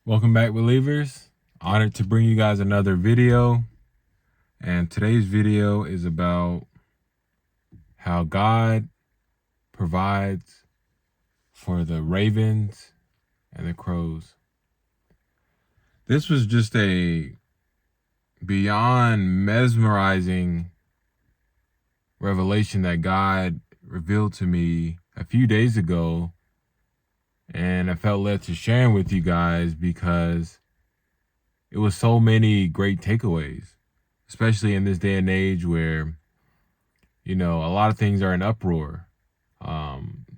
Welcome back, believers. Honored to bring you guys another video. And today's video is about how God provides for the ravens and the crows. This was just a beyond mesmerizing revelation that God revealed to me a few days ago. And I felt led to sharing with you guys because it was so many great takeaways, especially in this day and age where, a lot of things are in uproar,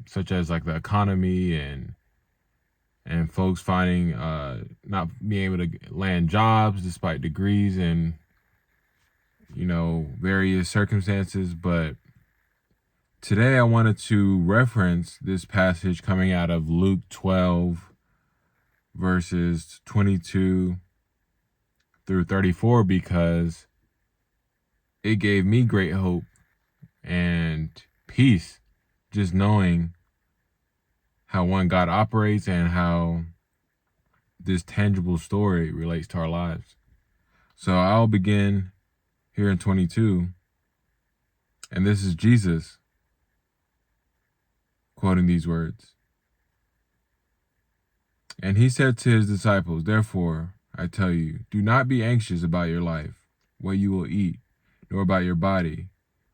such as like the economy and folks finding not being able to land jobs despite degrees and various circumstances. But today I wanted to reference this passage coming out of Luke 12 verses 22 through 34 because it gave me great hope and peace just knowing how one God operates and how this tangible story relates to our lives. So I'll begin here in 22, and this is Jesus quoting these words. And he said to his disciples, "Therefore, I tell you, do not be anxious about your life, what you will eat, nor about your body,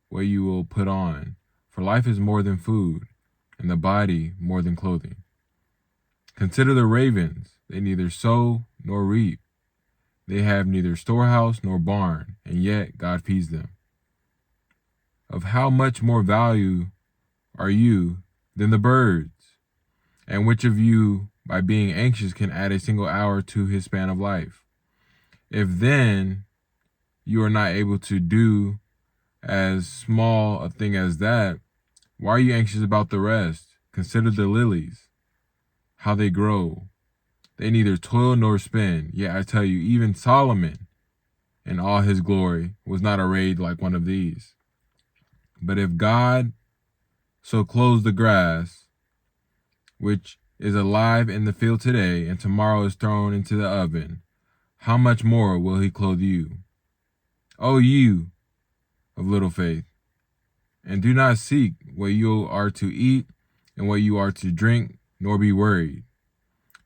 what you will put on. For life is more than food, and the body more than clothing. Consider the ravens, they neither sow nor reap. They have neither storehouse nor barn, and yet God feeds them. Of how much more value are you than the birds? And which of you, by being anxious, can add a single hour to his span of life? If then you are not able to do as small a thing as that, why are you anxious about the rest? Consider the lilies, how they grow. They neither toil nor spin. Yet I tell you, even Solomon in all his glory was not arrayed like one of these. But if God so clothes the grass, which is alive in the field today, and tomorrow is thrown into the oven, how much more will he clothe you? O you of little faith, and do not seek what you are to eat and what you are to drink, nor be worried.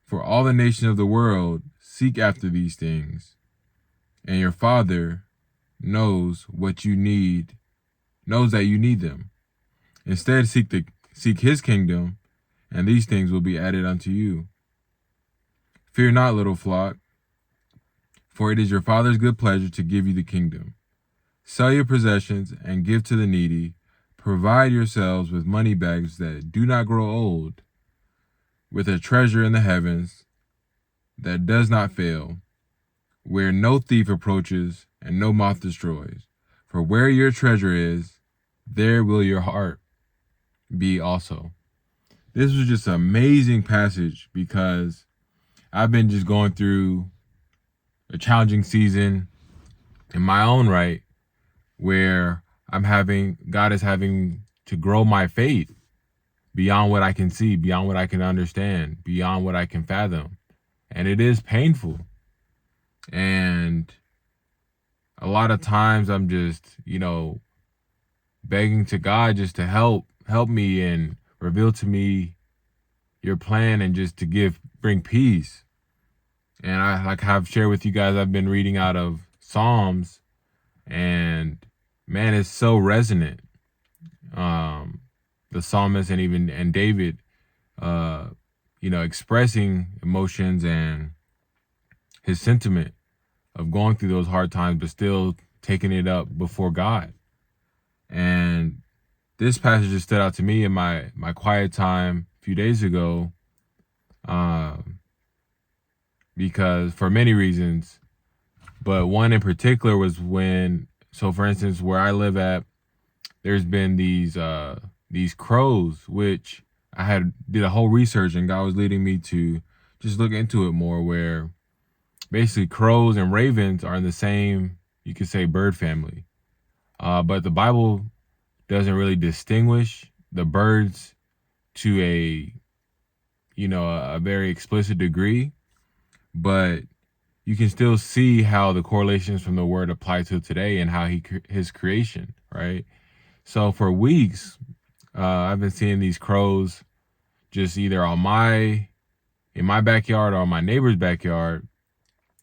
For all the nations of the world seek after these things, and your Father knows what you need, knows that you need them. Instead, seek his kingdom, and these things will be added unto you. Fear not, little flock, for it is your Father's good pleasure to give you the kingdom. Sell your possessions and give to the needy. Provide yourselves with money bags that do not grow old, with a treasure in the heavens that does not fail, where no thief approaches and no moth destroys. For where your treasure is, there will your heart be also." This was just an amazing passage because I've been just going through a challenging season in my own right where God is having to grow my faith beyond what I can see, beyond what I can understand, beyond what I can fathom. And it is painful. And a lot of times I'm just, begging to God just to help me and reveal to me your plan and just to bring peace. And I've shared with you guys, I've been reading out of Psalms, and man, it's so resonant. The psalmist and David, expressing emotions and his sentiment of going through those hard times, but still taking it up before God. And this passage just stood out to me in my quiet time a few days ago, because for many reasons, but one in particular was for instance, where I live at, there's been these crows, which I did a whole research, and God was leading me to just look into it more, where basically crows and ravens are in the same, you could say, bird family. But the Bible doesn't really distinguish the birds to a very explicit degree. but you can still see how the correlations from the word apply to today and how his creation, right? So for weeks, I've been seeing these crows just either in my backyard or my neighbor's backyard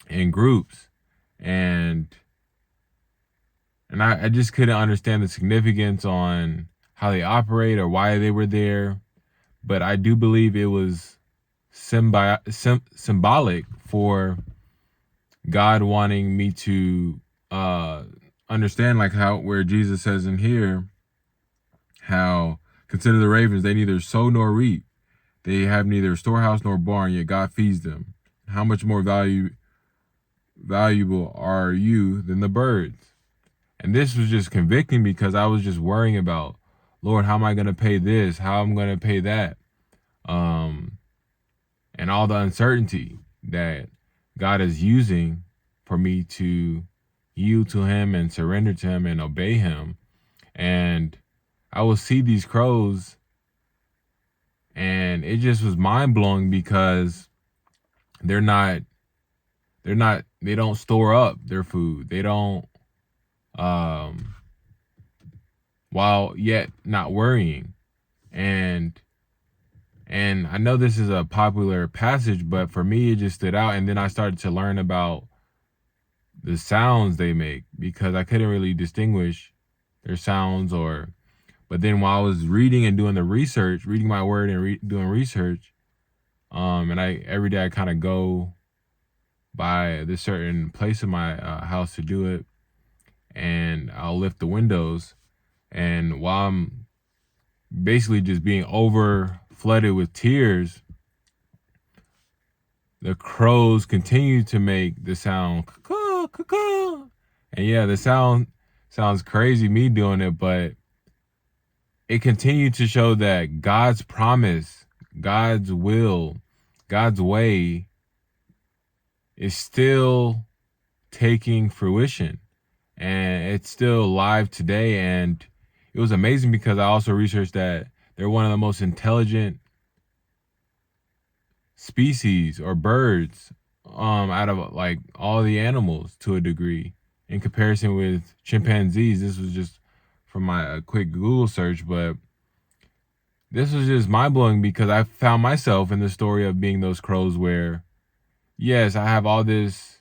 in groups. And I just couldn't understand the significance on how they operate or why they were there. But I do believe it was symbolic for God wanting me to understand, like how where Jesus says in here, how consider the ravens, they neither sow nor reap. They have neither storehouse nor barn, yet God feeds them. How much more valuable are you than the birds? And this was just convicting because I was just worrying about, Lord, how am I going to pay this? How am I going to pay that? And all the uncertainty that God is using for me to yield to him and surrender to him and obey him. And I will see these crows and it just was mind blowing because they don't store up their food. They don't, while yet not worrying. And I know this is a popular passage, but for me, it just stood out. And then I started to learn about the sounds they make because I couldn't really distinguish their sounds but then while I was reading and doing the research, reading my word and doing research, and every day I kind of go by this certain place in my house to do it, and I'll lift the windows, and while I'm basically just being flooded with tears, the crows continue to make the sound caw, caw, caw. And yeah, the sound sounds crazy me doing it, but it continued to show that God's promise, God's will, God's way is still taking fruition, and it's still live today. And it was amazing because I also researched that they're one of the most intelligent species or birds out of like all the animals to a degree in comparison with chimpanzees. This was just from my quick Google search, but this was just mind-blowing because I found myself in the story of being those crows where, yes, I have all this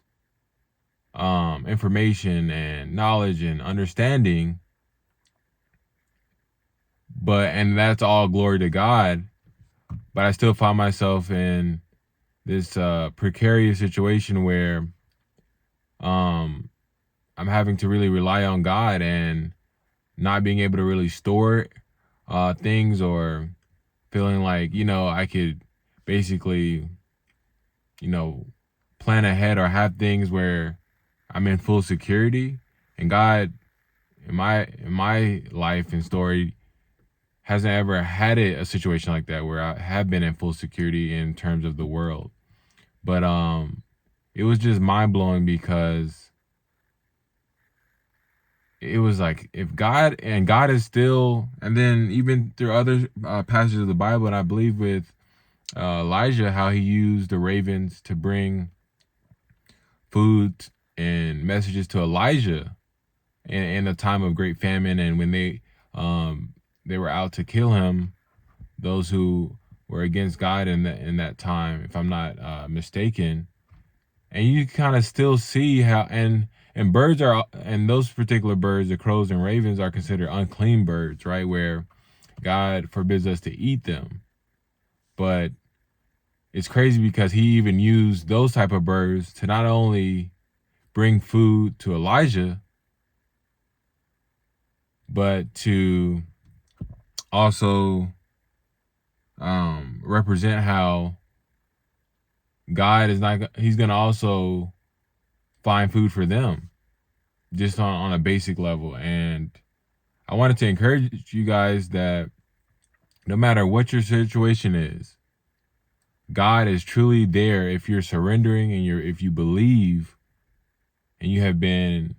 information and knowledge and understanding, and that's all glory to God, but I still find myself in this precarious situation where I'm having to really rely on God and not being able to really store things, or feeling like, I could basically, plan ahead or have things where I'm in full security. And God, in my life and story, hasn't ever had a situation like that where I have been in full security in terms of the world. But it was just mind blowing because it was like, if God is still, and then even through other passages of the Bible, and I believe with Elijah, how he used the ravens to bring food and messages to Elijah in a time of great famine, and when they were out to kill him, those who were against God in that time, if I'm not mistaken. And you kind of still see how, and birds are, and those particular birds, the crows and ravens, are considered unclean birds, right? Where God forbids us to eat them. But it's crazy because he even used those type of birds to not only bring food to Elijah, but to also represent how God is he's going to also find food for them, just on a basic level. And I wanted to encourage you guys that no matter what your situation is, God is truly there if you're surrendering and if you believe and you have been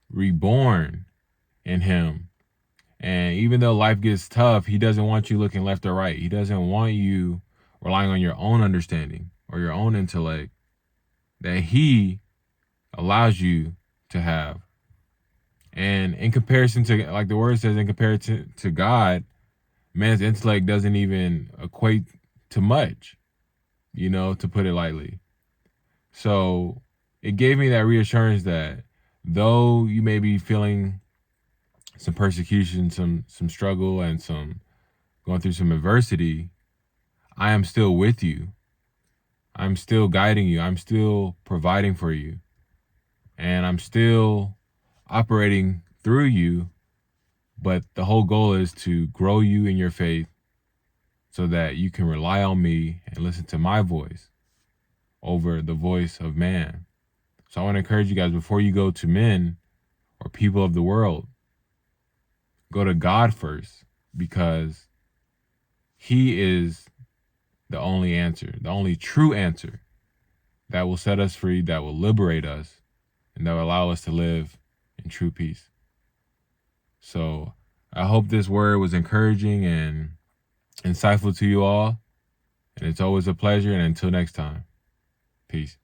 reborn in him. And even though life gets tough, he doesn't want you looking left or right. He doesn't want you relying on your own understanding or your own intellect. that he allows you to have. And in comparison to, like the word says, in comparison to God, man's intellect doesn't even equate to much, to put it lightly. So it gave me that reassurance that though you may be feeling some persecution, some struggle, and some going through some adversity, I am still with you. I'm still guiding you. I'm still providing for you. And I'm still operating through you. But the whole goal is to grow you in your faith so that you can rely on me and listen to my voice over the voice of man. So I want to encourage you guys, before you go to men or people of the world, go to God first, because he is the only answer, the only true answer that will set us free, that will liberate us, and that will allow us to live in true peace. So I hope this word was encouraging and insightful to you all. And it's always a pleasure. And until next time, peace.